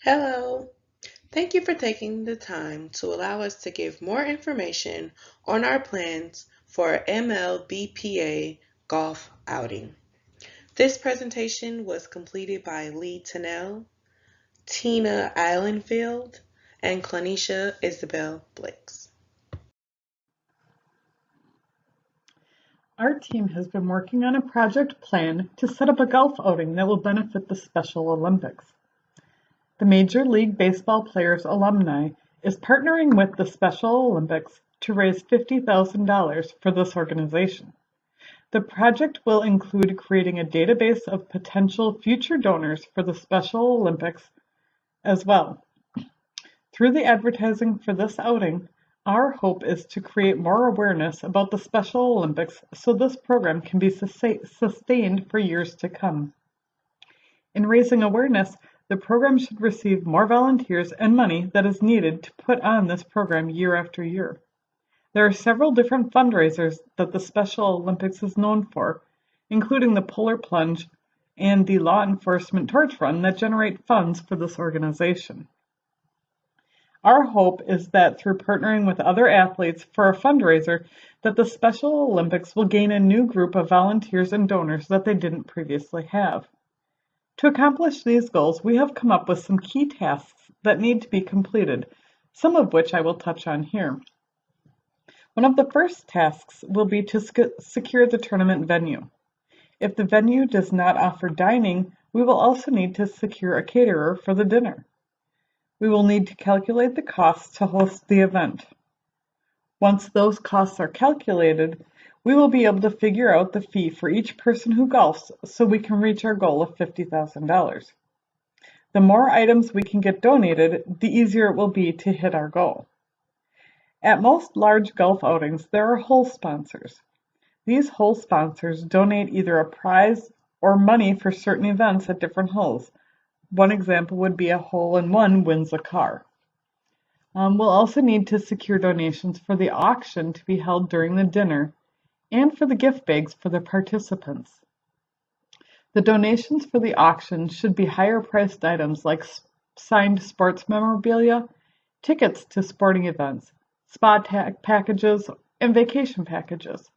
Hello. Thank you for taking the time to allow us to give more information on our plans for our MLBPA golf outing. This presentation was completed by Lee Tennell, Tina Islandfield, and Clonisha Isabel Blakes. Our team has been working on a project plan to set up a golf outing that will benefit the Special Olympics. The Major League Baseball Players Alumni is partnering with the Special Olympics to raise $50,000 for this organization. The project will include creating a database of potential future donors for the Special Olympics as well. Through the advertising for this outing, our hope is to create more awareness about the Special Olympics so this program can be sustained for years to come. In raising awareness, the program should receive more volunteers and money that is needed to put on this program year after year. There are several different fundraisers that the Special Olympics is known for, including the Polar Plunge and the Law Enforcement Torch Run that generate funds for this organization. Our hope is that through partnering with other athletes for a fundraiser, that the Special Olympics will gain a new group of volunteers and donors that they didn't previously have. To accomplish these goals, we have come up with some key tasks that need to be completed, some of which I will touch on here. One of the first tasks will be to secure the tournament venue. If the venue does not offer dining, we will also need to secure a caterer for the dinner. We will need to calculate the costs to host the event. Once those costs are calculated, we will be able to figure out the fee for each person who golfs so we can reach our goal of $50,000. The more items we can get donated, the easier it will be to hit our goal. At most large golf outings, there are hole sponsors. These hole sponsors donate either a prize or money for certain events at different holes. One example would be a hole-in-one wins a car. We'll also need to secure donations for the auction to be held during the dinner and for the gift bags for the participants. The donations for the auction should be higher priced items like signed sports memorabilia, tickets to sporting events, spa packages, and vacation packages.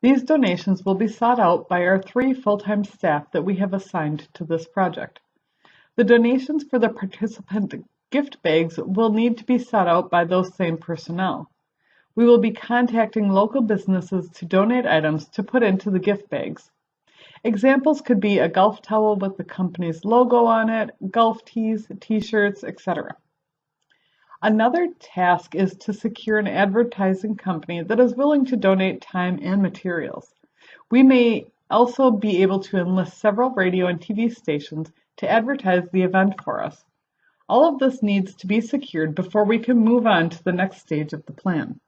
These donations will be sought out by our 3 full-time staff that we have assigned to this project. The donations for the participant gift bags will need to be sought out by those same personnel. We will be contacting local businesses to donate items to put into the gift bags. Examples could be a golf towel with the company's logo on it, golf tees, t-shirts, etc. Another task is to secure an advertising company that is willing to donate time and materials. We may also be able to enlist several radio and TV stations to advertise the event for us. All of this needs to be secured before we can move on to the next stage of the plan.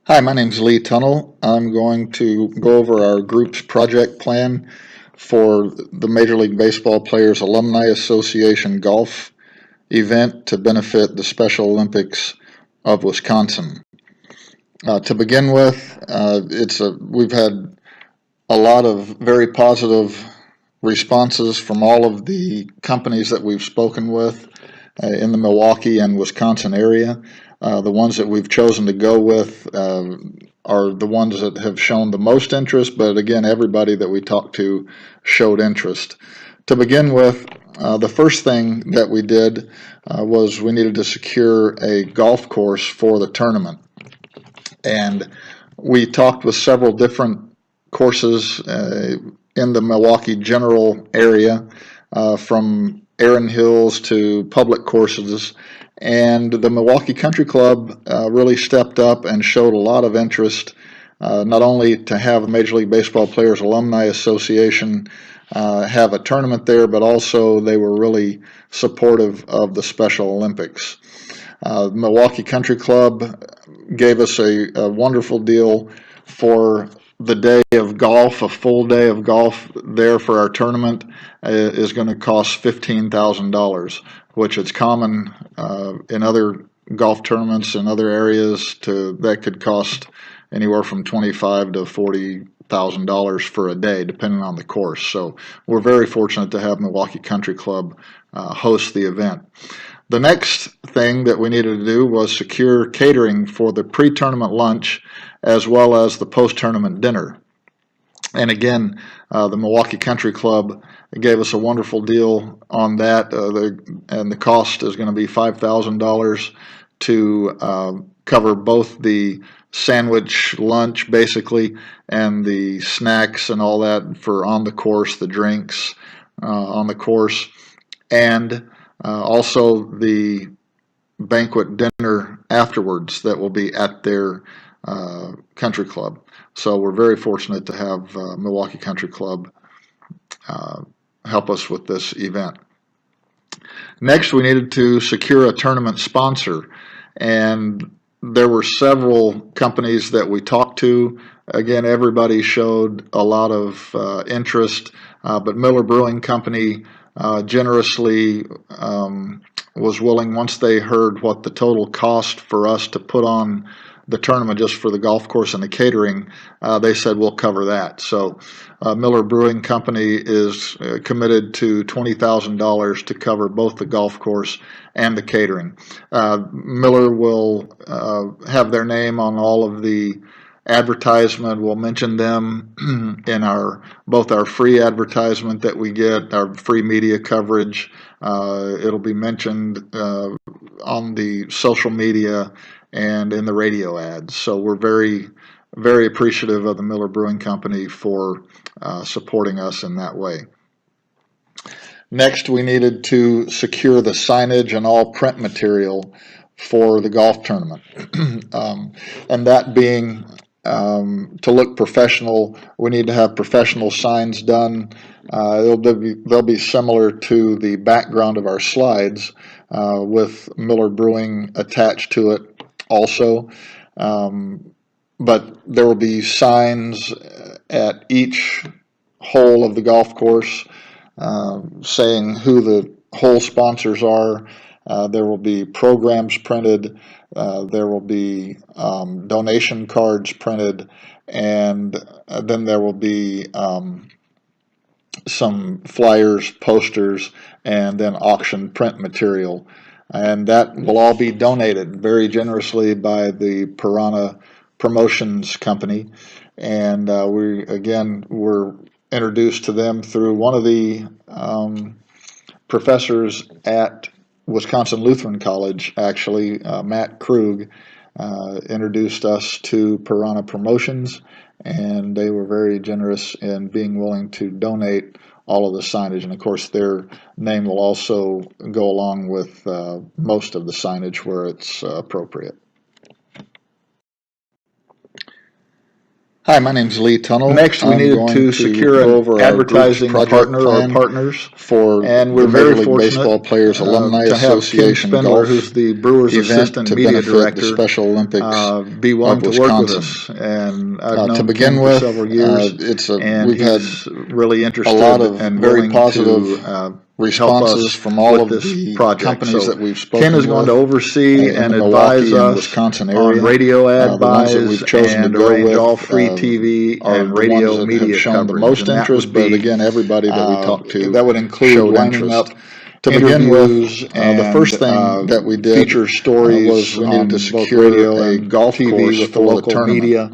Hi, my name is Lee Tunnell. I'm going to go over our group's project plan for the Major League Baseball Players Alumni Association golf event to benefit the Special Olympics of Wisconsin. To begin with, we've had a lot of very positive responses from all of the companies that we've spoken with in the Milwaukee and Wisconsin area. The ones that we've chosen to go with are the ones that have shown the most interest, but again, everybody that we talked to showed interest. To begin with, the first thing that we did was we needed to secure a golf course for the tournament. And we talked with several different courses in the Milwaukee general area, from Erin Hills to public courses, and the Milwaukee Country Club really stepped up and showed a lot of interest, not only to have a Major League Baseball Players Alumni Association have a tournament there, but also they were really supportive of the Special Olympics. Milwaukee Country Club gave us a wonderful deal for the day of golf. A full day of golf there for our tournament is going to cost $15,000, which is common in other golf tournaments in other areas that could cost anywhere from $25,000 to $5,000 for a day, depending on the course. So we're very fortunate to have Milwaukee Country Club host the event. The next thing that we needed to do was secure catering for the pre-tournament lunch as well as the post-tournament dinner. And again, the Milwaukee Country Club gave us a wonderful deal on that, and the cost is going to be $5,000 to cover both the sandwich lunch, basically, and the snacks and all that for on the course, the drinks on the course, and also the banquet dinner afterwards that will be at their country club. So we're very fortunate to have Milwaukee Country Club help us with this event. Next, we needed to secure a tournament sponsor, and there were several companies that we talked to. Again, everybody showed a lot of interest, but Miller Brewing Company generously was willing, once they heard what the total cost for us to put on the tournament just for the golf course and the catering, they said we'll cover that. So Miller Brewing Company is committed to $20,000 to cover both the golf course and the catering. Miller will have their name on all of the advertisement. We'll mention them in both our free advertisement that we get, our free media coverage. It'll be mentioned on the social media and in the radio ads. So we're very, very appreciative of the Miller Brewing Company for supporting us in that way. Next, we needed to secure the signage and all print material for the golf tournament. And that being to look professional, we need to have professional signs done. They'll be similar to the background of our slides with Miller Brewing attached to it also. But there will be signs at each hole of the golf course saying who the hole sponsors are. There will be programs printed. There will be donation cards printed, and then there will be some flyers, posters, and then auction print material. And that will all be donated very generously by the Piranha Promotions Company. And we were introduced to them through one of the professors at Wisconsin Lutheran College, actually. Matt Krug introduced us to Piranha Promotions, and they were very generous in being willing to donate all of the signage. And of course, their name will also go along with most of the signage where it's appropriate. Hi, my name's Lee Tunnell. Next, we needed to secure an advertising partner or partners for, and we're the very Major League fortunate Baseball Players Alumni to have Association Kim Spindler, Golf who's the Brewers event assistant to media benefit director, the Special Olympics be willing of to work with Wisconsin. us. And I've known To begin Kim with, for several years, we've had he's really interested a lot of and very willing positive to responses from all of this the project. companies So that we've spoken Ken is going with to oversee in and the advise Milwaukee and us Wisconsin on area. radio ad The ones that buys we've chosen to and go arrange with all free TV are and the radio ones that media have shown the coverage. most And that interest, would but be, again, everybody that we talked to that would include showed lining interest. up To begin interviews with, and the first thing that we did feature stories was we needed on to both secure radio a and golf TV course with the for the local tournament. media.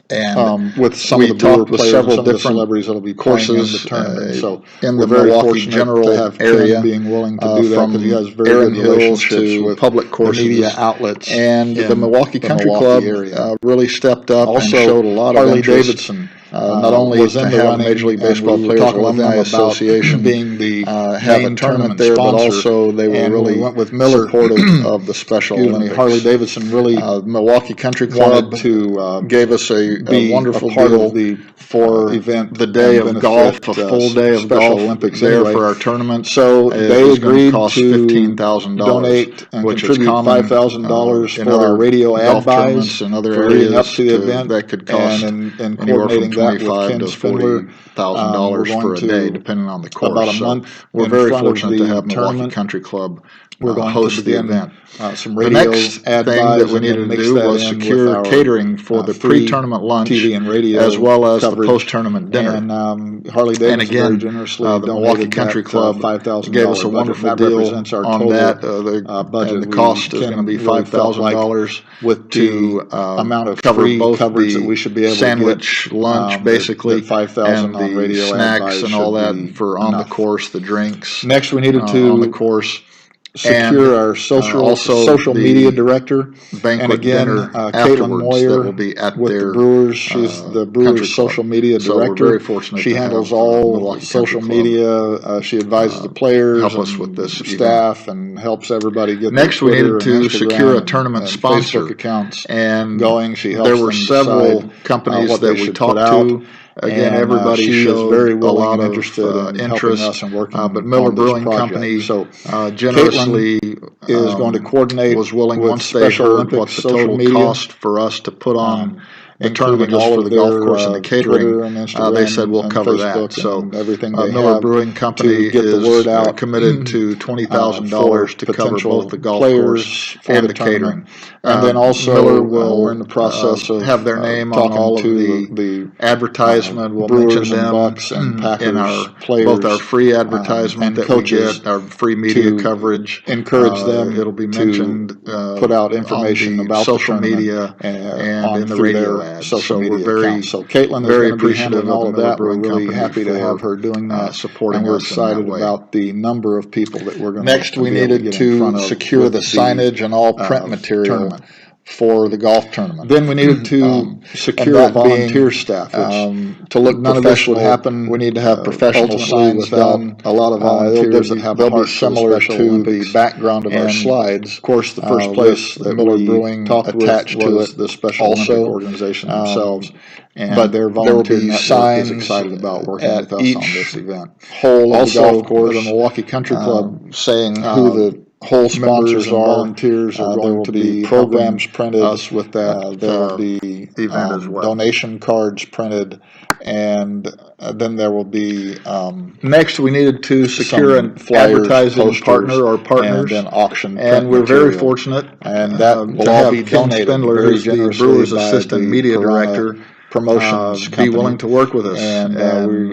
And With some we of the Brewer talked with players several and some of the different celebrities that'll be playing in courses the tournament. So in we're the very Milwaukee fortunate general to have area, Ken being willing to do that from because he has very Erin good Hills relationships to with public the courses, media outlets and the in Milwaukee the Country Milwaukee Club area. really stepped up and Also, showed a lot Harley of interest. Davidson Not only was to in the have running, Major League and Baseball we were Players talking with Alumni them about Association being the have a main tournament tournament there, but sponsor, also they were and really we went with Miller. supportive of the Special Olympics. Harley Davidson really Milwaukee Country Club wanted to gave us a be wonderful a part deal of the for event, the day and of benefit, golf, a full day of Special golf Olympics there anyway. for our tournament. So It they was gonna agreed cost to $15,000, donate and which is contribute common, $5,000 in for other our radio ad golf buys tournaments and other for leading up areas to the event, that could cost and anywhere from coordinating that with $25,000 Ken to Spindler. $40,000 for a day, depending on the course. About a So month we're in very front of fortunate to the have Milwaukee tournament. Country Club We're going host to the begin event. some The radio next ad thing buys that we and then needed to mix do that was in with secure our catering for the free pre-tournament lunch, TV and radio as well as the coverage. post-tournament dinner. And Harley Davidson And again, very generously the donated Milwaukee Country that Club $5,000 gave us a budget. wonderful That deal represents our on total that. budget. And the cost is going to be $5,000 with to the amount of cover free both coverage the that we should be able sandwich, to get, lunch, basically, that 5,000 and on the radio ad snacks buys and all should that be for on the enough. course, the drinks. Next, we needed on to the course. secure And, our also social the media director. banquet And again, dinner Caitlin afterwards Moyer that will be at with their the Brewers. She's the country Brewers club. social media So director. we're very fortunate She to handles have, all Milwaukee social Country Club, media. She advises the players, help us and with this staff, and helps everybody get Next, their we Twitter needed to and Instagram secure a and tournament sponsor. Facebook accounts And going. She helps there were them several decide, companies what that they we should talked put out. to. Again, And, everybody she is showed very a willing lot and of interested in helping interest, us and working but Miller on this Brewing project. Company So generously is going to coordinate was willing with once they Special heard Olympics what the social total media, cost for us to put on the tournament including just all for of the golf their, course and the catering. Twitter and Instagram They said we'll and cover Facebook that. So and everything they Miller have Brewing Company to get the is word out, committed to $20,000 to cover potential both the golf players course for and the the catering. tournament. And then also Miller will we're in the process of have their name on talking all of to the advertisement. We'll Brewers mention and them Bucks and Packers in our players, both our free advertisement and that coaches we get, our free media to coverage. encourage them It'll be to mentioned put out information on the about social the media and in the through radio their ads. social So we're media very accounts. So Caitlin is very going to be appreciative handling all of of the Miller that. We're Brewing really Company happy to for, have her doing that, supporting and we're us in that excited way. about the number of people that we're going Next, to we be able to needed get in front to of secure with the signage and all print material tournament. for the golf tournament. Then we needed to secure and that volunteer being, staff, which to look none of this would professional, happen. we need to have professional ultimately signs without done. a lot of volunteers that have a they'll be heart for the similar Special to Olympics. the background of our And, slides. Of course, the first place that Miller we Brewing talked attached with to was it the Special also, Olympic organization themselves. And but their there will volunteer be network signs is excited about working at with us each on this event. hole of Also, the golf course, the Milwaukee Country Club saying who the hole sponsors and are. volunteers are There going will to be be programs helping printed us with that. There will be event as well. donation cards printed, and then there will be Next, we needed to secure an flyers, advertising posters, partner or partners, and then auction print and we're very material. fortunate And that will to all have be Ken donated Spindler, very who's the generously Brewers by Assistant the Media Piranha Director, Promotions be company. willing to work with us. And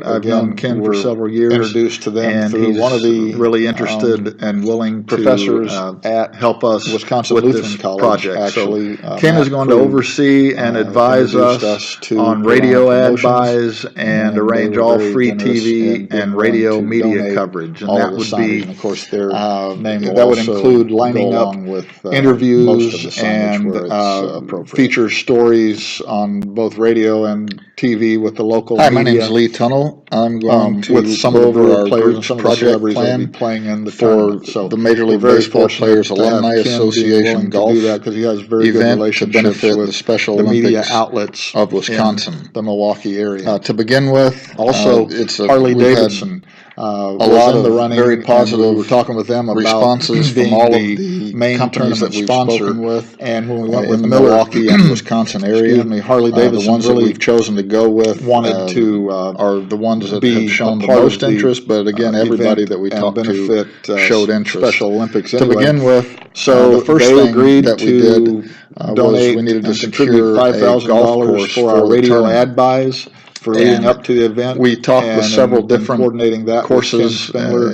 I've known Ken for were several years, introduced to them and through he's one of the really interested and willing professors to at help us Wisconsin with Lutheran this College. project. Actually, so Ken Matt is going to Krug, oversee and advise introduced us to on Piranha radio ad Promotions, buys and they arrange were all very free generous in TV being and willing radio to media donate coverage, and all that of the would signage. be And of course, their name will that would also include go lining up along with interviews most of the signage and where it's appropriate. feature stories on both radio and TV with the local Hi, media. my name is Lee Tunnell. I'm going to with some go of the over Brewer our players group and some of the project celebrities that will be plan playing in the for tournament. So the Major League we're very Baseball fortunate Players to have Alumni Ken being Association willing to golf do that because he has very good event to relationships benefit with the Special the media Olympics outlets of Wisconsin. in the Milwaukee area. To begin with, Also, it's Harley we've had Davidson a was lot in the of running, very and positive we were talking with them about responses from being all of the the main companies that tournament we've sponsor. spoken with. And when we went in with the Miller, Milwaukee and Wisconsin area, excuse me, Harley Davidson the ones really that we've chosen to go with wanted to are the ones that be have shown the a part most of the, interest. But again, everybody that we talked benefit, to showed interest. Special Olympics To anyway. begin with, So the first they thing agreed that we to did donate was we needed to and secure contribute a golf $5,000 course for our the radio tournament. ad buys for leading And up to the event. We talked with several different coordinating that courses with Ken Spindler,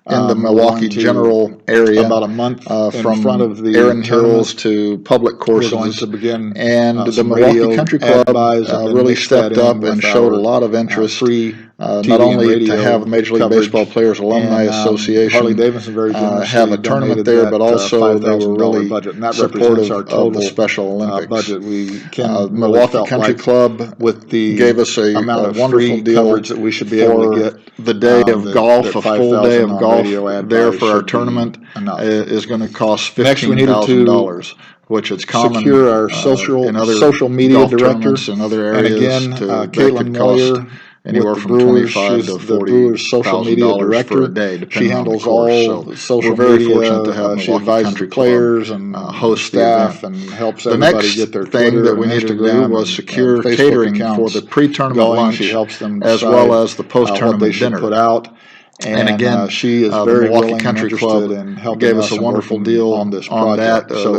in the Milwaukee general area, about a month from front of the Erin Hills tournament. to public courses. We're going to begin and the some Milwaukee radio Country ad Club buys and then really mix that stepped in up with and showed a our, lot of interest. free TV not only and to have the Major League coverage. Baseball Players Alumni And, Association Harley Davidson very generously have a tournament donated there, that, but also they were $5,000 really budget, and that supportive represents our total of the Special Olympics. budget. We Milwaukee Country Club with the gave us a amount of wonderful free deal coverage that we should be able to get. The day of golf, a full day of golf there for our should be tournament enough. is going to cost Next, we needed $15,000, which is common secure our in other social media golf director tournaments and other areas and again, that Caitlin could cost Moyer anywhere with the from Brewers. 25 She's to the Brewers' social media $40,000 director. for a day, depending She handles on the course. all So social we're very media. fortunate to have She Milwaukee advises Country the players Club and host the staff event. and helps The everybody next get their thing Twitter that and we needed to do Instagram was and secure Facebook catering for accounts the pre-tournament going. lunch, She helps them as decide well as the what post-tournament they should dinner. put out. And again, she is the very Milwaukee willing Country and Club interested in helping gave us a and wonderful working deal on this on project. that. So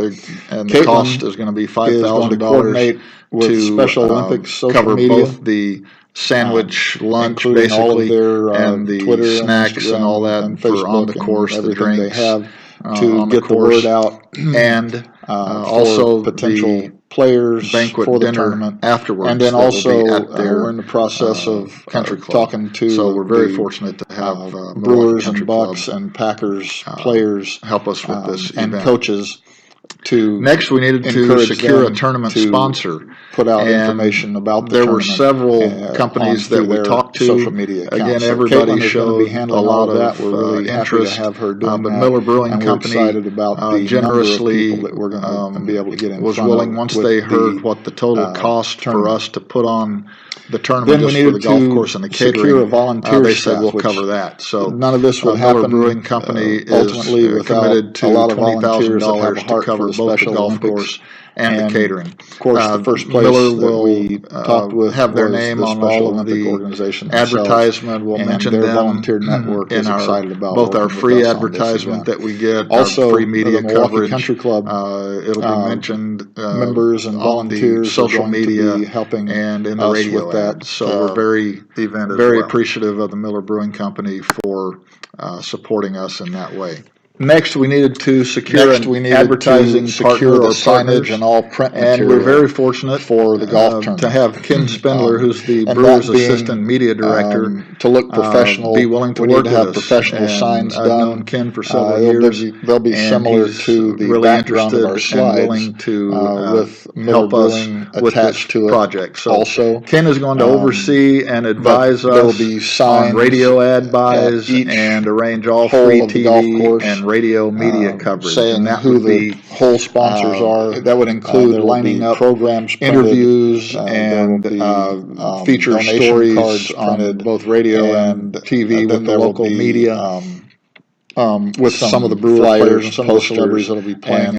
and the Caitlin cost is going to be is going to $5,000 coordinate with to Special Olympics social cover media, both the sandwich lunch, including all of basically, their and the Twitter snacks and and all Instagram that and for on Facebook the course, and the everything they drinks have to on get the the course, word out, and for also potential the players banquet for the dinner tournament. afterwards. And then that will also be at their we're in the process of country club. talking to So we're very the fortunate to have Milwaukee Brewers Country and Bucks Club and Packers players help us with this and event. coaches to Next, we needed to encourage secure a them tournament to sponsor. put out And information about the there were tournament, several companies that we their talked to. social media accounts. Again, So everybody Caitlin is going to showed be a handling lot all of that. of We're really happy to interest. have her doing But that. Miller Brewing and Company we're excited about the generously number of people that we're going to be able to get in was front willing, of once with they the, heard what the total cost for tournament. us to put on the tournament Then we just for the needed golf to course and the secure catering. a volunteer They staff, said we'll which cover that. So none of this would Miller happen Brewing Company is ultimately without committed to a lot of volunteers that have a $20,000 to heart cover for the both the Special golf Olympics. course and the catering. Of course, the first place Miller that will we talked with have their was name the on Special all of Olympic the organization themselves, advertisement. We'll and mention their them volunteer network in is excited about both our working with free us on this advertisement event. that we get, Also, our free media the Milwaukee coverage. Country Club It'll be mentioned members and on volunteers the social are going media to be helping and in the us radio with that ads. So we're very event as very well. appreciative of the Miller Brewing Company for supporting us in that way. Next, we needed to secure advertising partner or signage and all print and material we're very fortunate for the golf tournament. to have Ken Spindler, who's the and Brewers that being, assistant media director, to look professional. be willing to we work need to have with us. professional And signs I've done. known Ken for several years. They'll be and similar he's to the really background of our interested and slides, willing to with Miller help us Brewing with this attached to it. project. So Also, Ken is going to oversee and advise there will us be on signs radio ad buys each and arrange all hole free of the golf TV course, and radio media coverage. saying And that who would the be whole sponsors are. that would include there will lining be up programs printed, interviews there will and be, feature donation stories cards from printed, both radio and TV then with the there will local be, media. with some of the Brewer flyers players and some of the posters, celebrities that will be playing